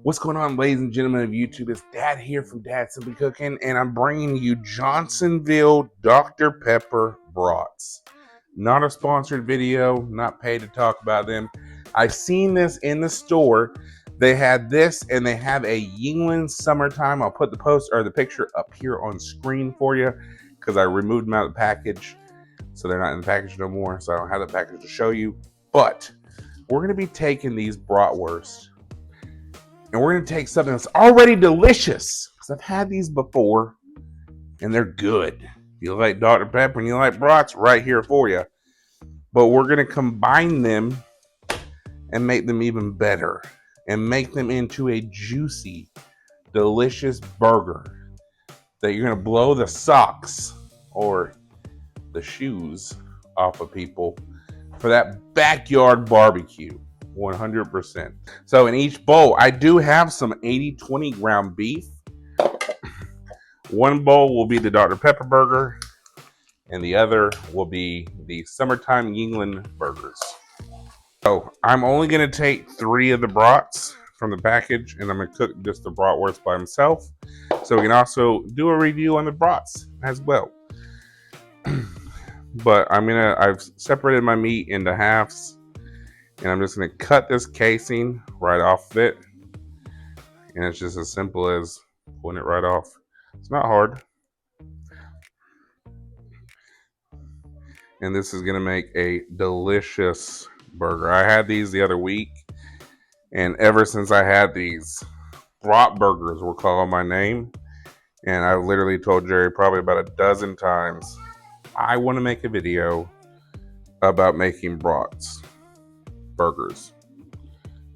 What's going on, ladies and gentlemen of YouTube? It's Dad here from Dad Simply Cooking, and I'm bringing you Johnsonville Dr. Pepper brats. Not a sponsored video, not paid to talk about them. I've seen this in the store. They had this, and they have a Yuengling Summertime. I'll put the post or the picture up here on screen for you because I removed them out of the package, so they're not in the package no more. So I don't have the package to show you. But we're going to be taking these bratwursts, and we're going to take something that's already delicious, because I've had these before, and they're good. If you like Dr. Pepper and you like brats, right here for you. But we're going to combine them and make them even better, and make them into a juicy, delicious burger that you're going to blow the socks or the shoes off of people for that backyard barbecue. 100%. So in each bowl, I do have some 80-20 ground beef. One bowl will be the Dr. Pepper burger, and the other will be the Summertime Yuengling burgers. So I'm only going to take 3 of the brats from the package, and I'm going to cook just the bratwurst by himself, so we can also do a review on the brats as well. But I've separated my meat into halves, and I'm just going to cut this casing right off of it. And it's just as simple as pulling it right off. It's not hard. And this is going to make a delicious burger. I had these the other week, and ever since I had these, brat burgers were calling my name. And I literally told Jerry probably about a dozen times, I want to make a video about making brats. Burgers.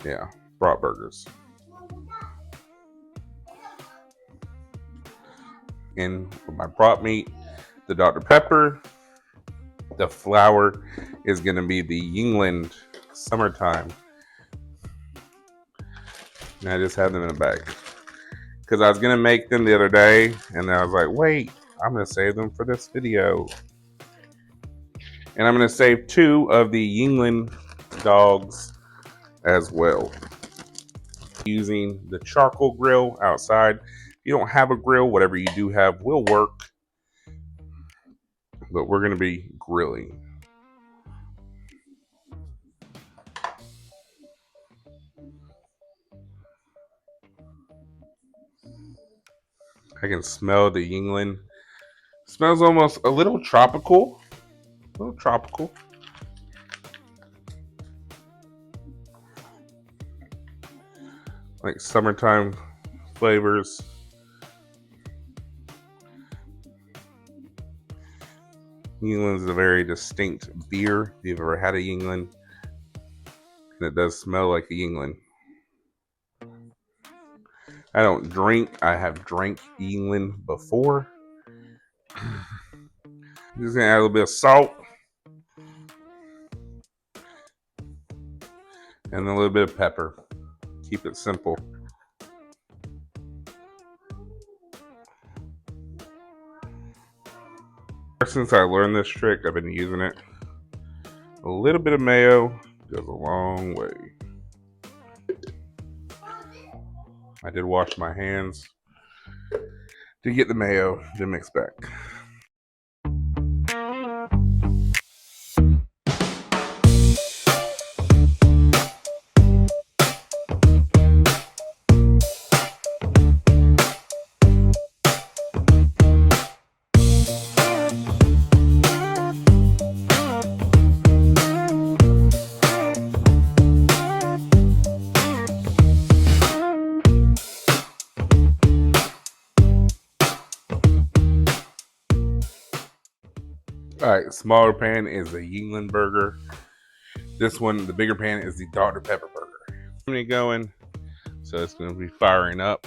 Yeah, brat burgers. And with my brat meat, the Dr. Pepper, the flour is going to be the Yuengling Summertime. And I just have them in a bag, because I was going to make them the other day, and then I was like, wait, I'm going to save them for this video. And I'm going to save 2 of the Yuengling dogs as well, using the charcoal grill outside. If you don't have a grill, whatever you do have will work, but we're going to be grilling. I can smell the Yuengling. Smells almost a little tropical. A little tropical. Like summertime flavors. Yuengling is a very distinct beer. If you've ever had a Yuengling, and it does smell like a Yuengling. I don't drink. I have drank Yuengling before. I'm just gonna add a little bit of salt and a little bit of pepper. Keep it simple. Since I learned this trick, I've been using it. A little bit of mayo goes a long way. I did wash my hands to get the mayo to mix back. Alright, smaller pan is the Yuengling burger. This one, the bigger pan, is the Dr. Pepper burger. I'm going, so it's going to be firing up.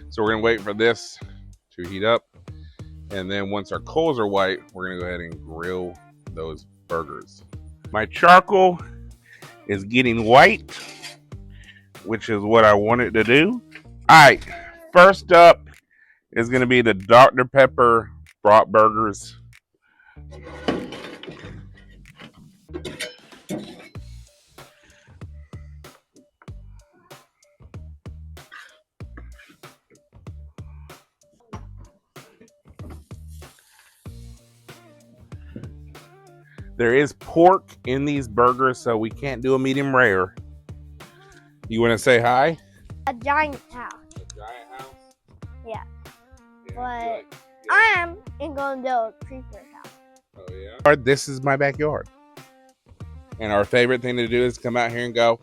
So we're going to wait for this to heat up. And then once our coals are white, we're going to go ahead and grill those burgers. My charcoal is getting white, which is what I wanted to do. Alright, first up is going to be the Dr. Pepper brat burgers. There is pork in these burgers, so we can't do a medium rare. You want to say hi? A giant house. A giant house? Yeah. Yeah, But I am going to do a creeper house. Oh, yeah? This is my backyard. And our favorite thing to do is come out here and go.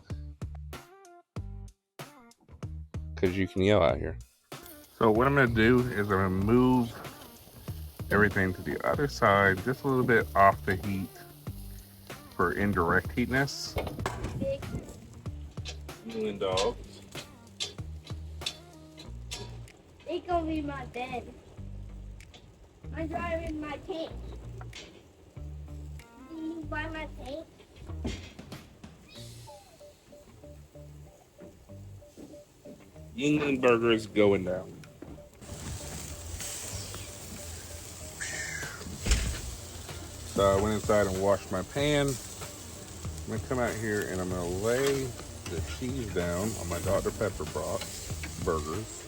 Because you can yell out here. So what I'm going to do is I'm going to move everything to the other side, just a little bit off the heat for indirect heatness. Million dogs. It's gonna be my bed. I'm driving my tank. Do you buy my tank? Yingling burger is going down. So I went inside and washed my pan. I'm gonna come out here and I'm gonna lay the cheese down on my Dr. Pepper burgers.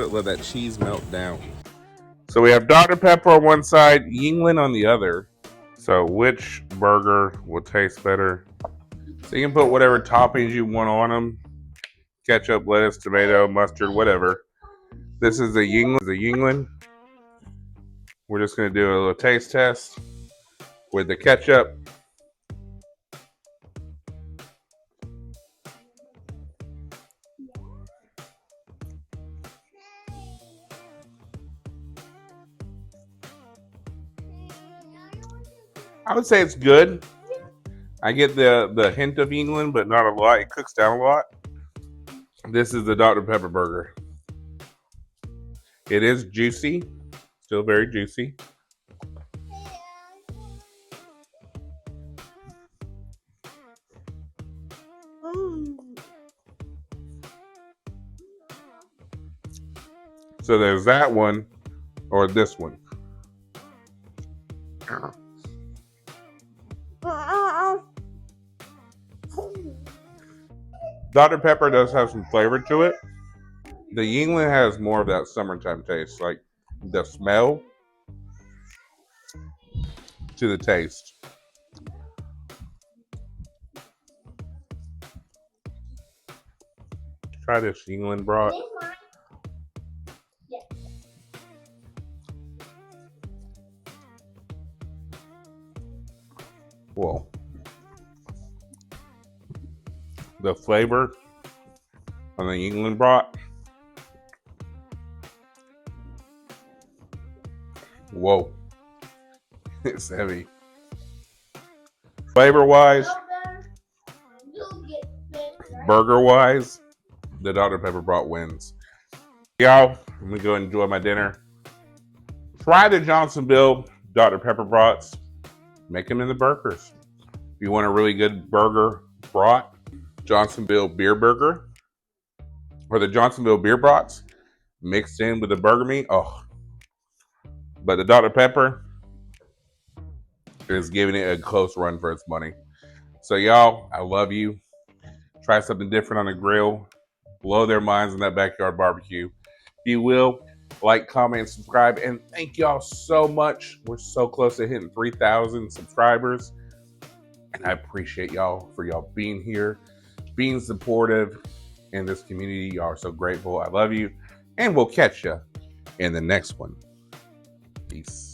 Let that cheese melt down. So we have Dr. Pepper on one side, Yingling on the other. So which burger will taste better? So you can put whatever toppings you want on them. Ketchup, lettuce, tomato, mustard, whatever. This is the Yingling. We're just going to do a little taste test with the ketchup. I would say it's good. I get the hint of England, but not a lot. It cooks down a lot. This is the Dr. Pepper burger. It is juicy, still very juicy. So there's that one, or this one. Dr. Pepper does have some flavor to it. The Yingling has more of that summertime taste, like the smell to the taste. Try this Yingling brat. Whoa. The flavor on the Yingling brat. Whoa. It's heavy. Flavor wise, burger wise, the Dr. Pepper brat wins. Y'all, I'm gonna go enjoy my dinner. Try the Johnsonville Dr. Pepper brats. Make them in the burgers. If you want a really good burger brat, Johnsonville beer burger, or the Johnsonville beer brats mixed in with the burger meat. Oh, but the Dr. Pepper is giving it a close run for its money. So y'all, I love you. Try something different on the grill. Blow their minds in that backyard barbecue. If you will, like, comment, subscribe, and thank y'all so much. We're so close to hitting 3,000 subscribers. And I appreciate y'all for y'all being here, being supportive in this community. Y'all are so grateful. I love you. And we'll catch you in the next one. Peace.